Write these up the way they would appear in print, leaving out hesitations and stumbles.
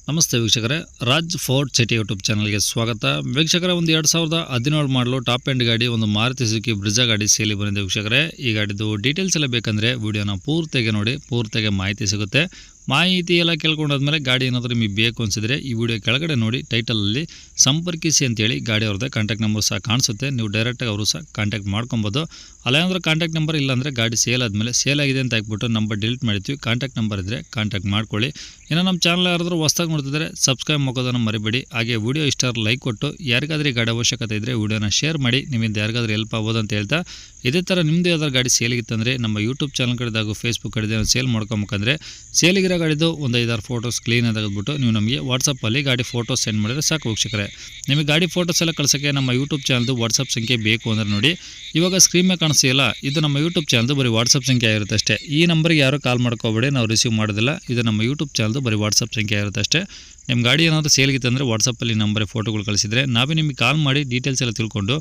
ನಮಸ್ತೆ ವೀಕ್ಷಕರೇ, Raj fort city YouTube ಚಾನಲ್ಗೆ ಸ್ವಾಗತ. ವೀಕ್ಷಕರೇ, ಒಂದು 2017 ಮಾಡಲು ಟಾಪ್ ಎಂಡ್ ಗಾಡಿ, ಒಂದು ಮಾರುತಿ ಸುಜುಕಿ ಬ್ರಿಜಾ ಗಾಡಿ ಸೇಲಿ ಬಂದಿದೆ ವೀಕ್ಷಕರೇ. ಈ ಗಾಡಿದು ಡೀಟೇಲ್ಸ್ ಎಲ್ಲ ಬೇಕಂದರೆ ವಿಡಿಯೋನ ಪೂರ್ತಿಯಾಗಿ ನೋಡಿ, ಪೂರ್ತಿಯಾಗಿ ಮಾಹಿತಿ ಸಿಗುತ್ತೆ. ಮಾಹಿತಿ ಎಲ್ಲ ಕೇಳ್ಕೊಂಡಾದ್ಮೇಲೆ ಗಾಡಿ ಏನಾದರೂ ನಿಮಗೆ ಬೇಕು ಅನಿಸಿದರೆ ಈ ವಿಡಿಯೋ ಕೆಳಗಡೆ ನೋಡಿ, ಟೈಟಲಲ್ಲಿ ಸಂಪರ್ಕಿಸಿ ಅಂತೇಳಿ ಗಾಡಿ ಅವ್ರದ್ದೇ ಕಾಂಟ್ಯಾಕ್ಟ್ ನಂಬರ್ ಸಹ ಕಾಣಿಸುತ್ತೆ. ನೀವು ಡೈರೆಕ್ಟಾಗಿ ಅವರು ಸಹ ಕಾಂಟ್ಯಾಕ್ಟ್ ಮಾಡ್ಕೊಬೋದು. ಅಲ್ಲಾಂದ್ರೆ ಕಾಂಟ್ಯಾಕ್ಟ್ ನಂಬರ್ ಇಲ್ಲಾಂದರೆ ಗಾಡಿ ಸೇಲ್ ಆದಮೇಲೆ ಸೇಲ್ ಆಗಿದೆ ಅಂತ ಹಾಕ್ಬಿಟ್ಟು ನಂಬರ್ ಡಿಲೀಟ್ ಮಾಡಿರ್ತೀವಿ. ಕಾಂಟ್ಯಾಕ್ಟ್ ನಂಬರ್ ಇದ್ದರೆ ಕಾಂಟ್ಯಾಕ್ಟ್ ಮಾಡ್ಕೊಳ್ಳಿ. ಇನ್ನು ನಮ್ಮ ಚಾನಲ್ ಯಾರಾದರೂ ಹೊಸ್ದಾಗಿ ನೋಡ್ತಿದ್ರೆ ಸಬ್ಸ್ಕ್ರೈಬ್ ಮಾಡೋದನ್ನು ಮರಿಬೇಡಿ. ಹಾಗೆ ವಿಡಿಯೋ ಇಷ್ಟ ಲೈಕ್ ಕೊಟ್ಟು, ಯಾರಿಗಾದ್ರೂ ಗಾಡಿ ಅವಶ್ಯಕತೆ ಇದ್ದರೆ ವಿಡಿಯೋನ ಶೇರ್ ಮಾಡಿ, ನಿಮ್ಮಿಂದ ಯಾರಿಗಾದ್ರೂ ಹೆಲ್ಪ್ ಆಗ್ಬೋದು ಅಂತ ಹೇಳ್ತಾ, ಇದೇ ಥರ ನಿಮ್ಮದು ಯಾವ್ದಾದ್ರು ಗಾಡಿ ಸೇಲಿಗಿತ್ತಂದರೆ ನಮ್ಮ ಯೂಟ್ಯೂಬ್ ಚಾನಲ್ ಕಡೆದು ಹಾಗೂ ಫೇಸ್ಬುಕ್ ಕಡೆದು ಸೇಲ್ ಮಾಡ್ಕೊಬೇಕಂದ್ರೆ ಸೇಲಿಗಿರೋ ಗಾಡಿದು ಒಂದು 5-6 ಫೋಟೋಸ್ ಕ್ಲೀನ್ ತೆಗೆದುಬಿಟ್ಟು ನೀವು ನಮಗೆ ವಾಟ್ಸಪ್ಪಲ್ಲಿ ಗಾಡಿ ಫೋಟೋಸ್ ಸೆಂಡ್ ಮಾಡಿದ್ರೆ ಸಾಕು ವೀಕ್ಷಕರೇ. ನಿಮಗೆ ಗಾಡಿ ಫೋಟೋಸ್ ಎಲ್ಲ ಕಳ್ಸೋಕ್ಕೆ ನಮ್ಮ ಯೂಟ್ಯೂಬ್ ಚಾನಲ್ದು ವಾಟ್ಸಪ್ ಸಂಖ್ಯೆ ಬೇಕು ಅಂದರೆ ನೋಡಿ, ಇವಾಗ ಸ್ಕ್ರೀನ್ ಮೇಲೆ ಕಾಣಿಸ್ತಿಲ್ಲ, ಇದು ನಮ್ಮ ಯೂಟ್ಯೂಬ್ ಚಾನಲ್ದು ಬರೀ ವಾಟ್ಸಪ್ ಸಂಖ್ಯೆ ಆಗಿರುತ್ತೆ ಅಷ್ಟೇ. ಈ ನಂಬರ್ಗೆ ಯಾರು ಕಾಲ್ ಮಾಡ್ಕೋಬೇಡಿ, ನಾವು ರಿಸೀವ್ ಮಾಡೋದಿಲ್ಲ. ಇದು ನಮ್ಮ ಯೂಟ್ಯೂಬ್ ಚಾನಲ್ದು ಬರೀ ವಾಟ್ಸಪ್ ಸಂಖ್ಯೆ ಆಗಿರುತ್ತೆ ಅಷ್ಟೇ. ನಿಮ್ಮ ಗಾಡಿ ಏನಾದರೂ ಸೇಲ್ಗಿತ್ತು ಅಂದರೆ ವಾಟ್ಸಪ್ಪಲ್ಲಿ ನಂಬರಿಗೆ ಫೋಟೋಗಳು ಕಳಿಸಿದರೆ ನಾವೇ ನಿಮಗೆ ಕಾಲ್ ಮಾಡಿ ಡೀಟೇಲ್ಸ್ ಎಲ್ಲ ತಿಳ್ಕೊಂಡು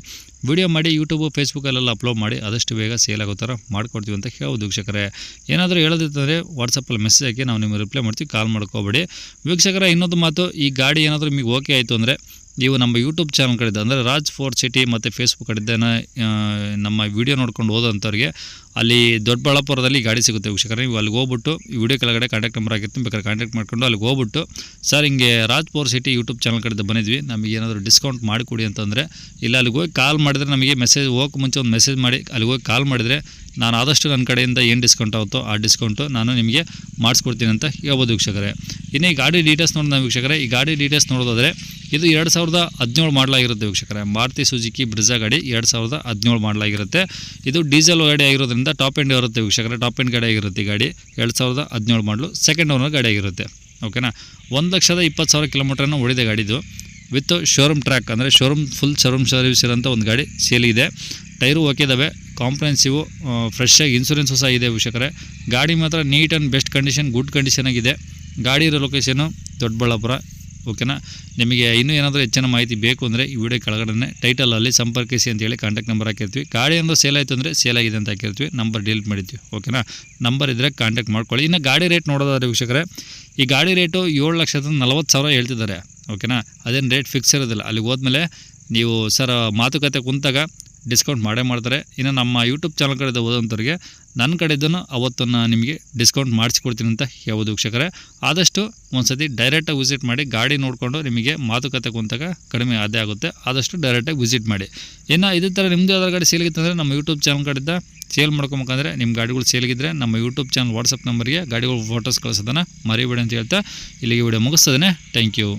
ವಿಡಿಯೋ ಮಾಡಿ ಯೂಟ್ಯೂಬು ಫೇಸ್ಬುಕ್ಕಲ್ಲೆಲ್ಲ ಅಪ್ಲೋಡ್ ಮಾಡಿ ಆದಷ್ಟು ಬೇಗ ಸೇಲ್ ಆಗೋ ಥರ ಮಾಡ್ಕೊಡ್ತೀವಿ ಅಂತ ಹೇಳ್ಬೋದು ವೀಕ್ಷಕರೇ. ಏನಾದರೂ ಹೇಳೋದಿತ್ತಂದರೆ ವಾಟ್ಸಪ್ಪಲ್ಲಿ ಮೆಸೇಜ್ ಹಾಕಿ ನಾವು ನಿಮಗೆ ರಿಪ್ಲೈ ಮಾಡ್ತೀವಿ, ಕಾಲ್ ಮಾಡ್ಕೋಬೇಡಿ ವೀಕ್ಷಕರೇ. ಇನ್ನೊಂದು ಮಾತು, ಈ ಗಾಡಿ ಏನಾದರೂ ನಿಮಗೆ ಓಕೆ ಆಯಿತು ಅಂದರೆ ನೀವು ನಮ್ಮ ಯೂಟ್ಯೂಬ್ ಚಾನಲ್ ಕಡೆದು ಅಂದರೆ ರಾಜ್ ಫೋರ್ಟ್ ಸಿಟಿ ಮತ್ತು ಫೇಸ್ಬುಕ್ ಕಡೆದೇನ ನಮ್ಮ ವಿಡಿಯೋ ನೋಡ್ಕೊಂಡು ಹೋದಂಥವ್ರಿಗೆ ಅಲ್ಲಿ ದೊಡ್ಡಬಳ್ಳಾಪುರದಲ್ಲಿ ಗಾಡಿ ಸಿಗುತ್ತೆ ವೀಕ್ಷಕರೇ. ನೀವು ಅಲ್ಲಿಗೆ ಹೋಗ್ಬಿಟ್ಟು ಈ ವಿಡಿಯೋ ಕೆಳಗಡೆ ಕಾಂಟ್ಯಾಕ್ಟ್ ನಂಬರ್ ಆಗಿರ್ತೀನಿ, ಬೇಕಾದ್ರೆ ಕಾಂಟ್ಯಾಕ್ಟ್ ಮಾಡ್ಕೊಂಡು ಅಲ್ಲಿಗೆ ಹೋಗ್ಬಿಟ್ಟು, ಸರ್ ಹಿಂಗೆ Raj fort city YouTube channel ಕಡೆದು ಬಂದಿದ್ವಿ, ನಮಗೆ ಏನಾದರೂ ಡಿಸ್ಕೌಂಟ್ ಮಾಡಿಕೊಡಿ ಅಂತಂದರೆ, ಇಲ್ಲ ಅಲ್ಲಿಗೆ ಹೋಗಿ ಕಾಲ್ ಮಾಡಿದರೆ ನಮಗೆ ಮೆಸೇಜ್ ಹೋಗೋಕ್ಕೆ ಮುಂಚೆ ಒಂದು ಮೆಸೇಜ್ ಮಾಡಿ ಅಲ್ಲಿಗೆ ಹೋಗಿ ಕಾಲ್ ಮಾಡಿದರೆ ನಾನು ಆದಷ್ಟು ನನ್ನ ಕಡೆಯಿಂದ ಏನು ಡಿಸ್ಕೌಂಟ್ ಆಗುತ್ತೋ ಆ ಡಿಸ್ಕೌಂಟು ನಾನು ನಿಮಗೆ ಮಾಡಿಸ್ಕೊಡ್ತೀನಿ ಅಂತ ಹೇಳ್ಬೋದು ವೀಕ್ಷಕರೇ. ಇನ್ನು ಈ ಗಾಡಿ ಡೀಟೇಲ್ಸ್ ನೋಡೋಣ ವೀಕ್ಷಕರೇ. ಈ ಗಾಡಿ ಡೀಟೇಲ್ಸ್ ನೋಡೋದಾದರೆ ಇದು 2017 ಮಾಡಲಾಗಿರುತ್ತೆ ವೀಕ್ಷಕರೇ. ಮಾರುತಿ ಸುಜುಕಿ ಬ್ರಿಜಾ ಗಾಡಿ 2017 ಮಾಡಲಾಗಿರುತ್ತೆ. ಇದು ಡೀಸೆಲ್ ಗಾಡಿ ಆಗಿರೋದ್ರಿಂದ ಟಾಪ್ ಎಂಡ್ ಇರುತ್ತೆ ವೀಕ್ಷಕರೇ. ಟಾಪ್ ಎಂಡ್ ಗಾಡಿ ಆಗಿರುತ್ತೆ ಈ ಗಾಡಿ. 2017 ಮಾಡಲು ಸೆಕೆಂಡ್ ಓನರ್ ಗಾಡಿ ಆಗಿರುತ್ತೆ. ಓಕೆನಾ. 1,20,000 ಕಿಲೋಮೀಟ್ರನ್ನು ಓಡಿದೆ ಗಾಡಿದು. ವಿತ್ ಶೋರೂಮ್ ಟ್ರ್ಯಾಕ್ ಅಂದರೆ ಫುಲ್ ಶೋರೂಮ್ ಸರ್ವಿಸ್ ಇರೋಂಥ ಒಂದು ಗಾಡಿ ಸೇಲಿದೆ. ಟೈರು ಓಕೆ ಇದ್ದಾವೆ, ಕಾಂಪ್ರಹೆನ್ಸಿವು ಫ್ರೆಶ್ ಆಗಿ ಇನ್ಸೂರೆನ್ಸು ಸಹ ಇದೆ ವೀಕ್ಷಕರೇ. ಗಾಡಿ ಮಾತ್ರ neat and best condition, good condition ಆಗಿದೆ. ಗಾಡಿ ಇರೋ ಲೊಕೇಶನು ದೊಡ್ಡಬಳ್ಳಾಪುರ. ಓಕೆನಾ. ನಿಮಗೆ ಇನ್ನೂ ಏನಾದರೂ ಹೆಚ್ಚಿನ ಮಾಹಿತಿ ಬೇಕು ಅಂದರೆ ಈ ವಿಡಿಯೋ ಕೆಳಗಡೆ ಟೈಟಲಲ್ಲಿ ಸಂಪರ್ಕಿಸಿ ಅಂತೇಳಿ ಕಾಂಟ್ಯಾಕ್ಟ್ ನಂಬರ್ ಹಾಕಿರ್ತೀವಿ. ಗಾಡಿ ಏನಾದರೂ ಸೇಲ್ ಆಯಿತು ಅಂದರೆ ಸೇಲ್ ಆಗಿದೆ ಅಂತ ಹಾಕಿರ್ತೀವಿ, ನಂಬರ್ ಡಿಲೀಟ್ ಮಾಡಿರ್ತೀವಿ. ಓಕೆನಾ. ನಂಬರ್ ಇದ್ದರೆ ಕಾಂಟ್ಯಾಕ್ಟ್ ಮಾಡ್ಕೊಳ್ಳಿ. ಇನ್ನು ಗಾಡಿ ರೇಟ್ ನೋಡೋದಾದ್ರೆ ವೀಕ್ಷಕರೇ, ಈ ಗಾಡಿ ರೇಟು 7,40,000 ಹೇಳ್ತಿದ್ದಾರೆ. ಓಕೆನಾ. ಅದೇನು ರೇಟ್ ಫಿಕ್ಸ್ ಇರೋದಿಲ್ಲ. ಅಲ್ಲಿಗೆ ಹೋದ್ಮೇಲೆ ನೀವು ಸರ್ ಮಾತುಕತೆ ಕುಂತಾಗ ಡಿಸ್ಕೌಂಟ್ ಮಾಡೇ ಮಾಡ್ತಾರೆ. ಇನ್ನು ನಮ್ಮ ಯೂಟ್ಯೂಬ್ ಚಾನಲ್ ಕಡೆದು ಹೋದಂಥವ್ರಿಗೆ ನನ್ನ ಕಡೆದೂ ಅವತ್ತನ್ನು ನಿಮಗೆ ಡಿಸ್ಕೌಂಟ್ ಮಾಡಿಸ್ಕೊಡ್ತೀನಿ ಅಂತ ಹೇಳ್ಬೋದು ವೀಕ್ಷಕರೇ. ಆದಷ್ಟು ಒಂದ್ಸತಿ ಡೈರೆಕ್ಟಾಗಿ ವಿಸಿಟ್ ಮಾಡಿ, ಗಾಡಿ ನೋಡಿಕೊಂಡು ನಿಮಗೆ ಮಾತುಕತೆ ಕುಂತಾಗ ಕಡಿಮೆ ಅದೇ ಆಗುತ್ತೆ. ಆದಷ್ಟು ಡೈರೆಕ್ಟಾಗಿ ವಿಸಿಟ್ ಮಾಡಿ. ಇನ್ನು ಇದೇ ಥರ ನಿಮ್ಮದು ಯಾವ್ದಾರು ಗಾಡಿ ಸೇಲ್ಗಿತ್ತಂದರೆ ನಮ್ಮ ಯೂಟ್ಯೂಬ್ ಚಾನಲ್ ಕಡೆಯಿಂದ ಸೇಲ್ ಮಾಡ್ಕೊಬೇಕಂದ್ರೆ, ನಿಮ್ಮ ಗಾಡಿಗಳು ಸೇಲ್ಗಿದ್ರೆ ನಮ್ಮ ಯೂಟ್ಯೂಬ್ ಚಾನಲ್ ವಾಟ್ಸಪ್ ನಂಬರ್ಗೆ ಗಾಡಿಗಳು ಫೋಟೋಸ್ ಕಳಿಸೋದನ್ನು ಮರಿಬೇಡಿ ಅಂತ ಹೇಳ್ತಾ ಇಲ್ಲಿಗೆ ವಿಡಿಯೋ ಮುಗಿಸ್ತದೆ. Thank you.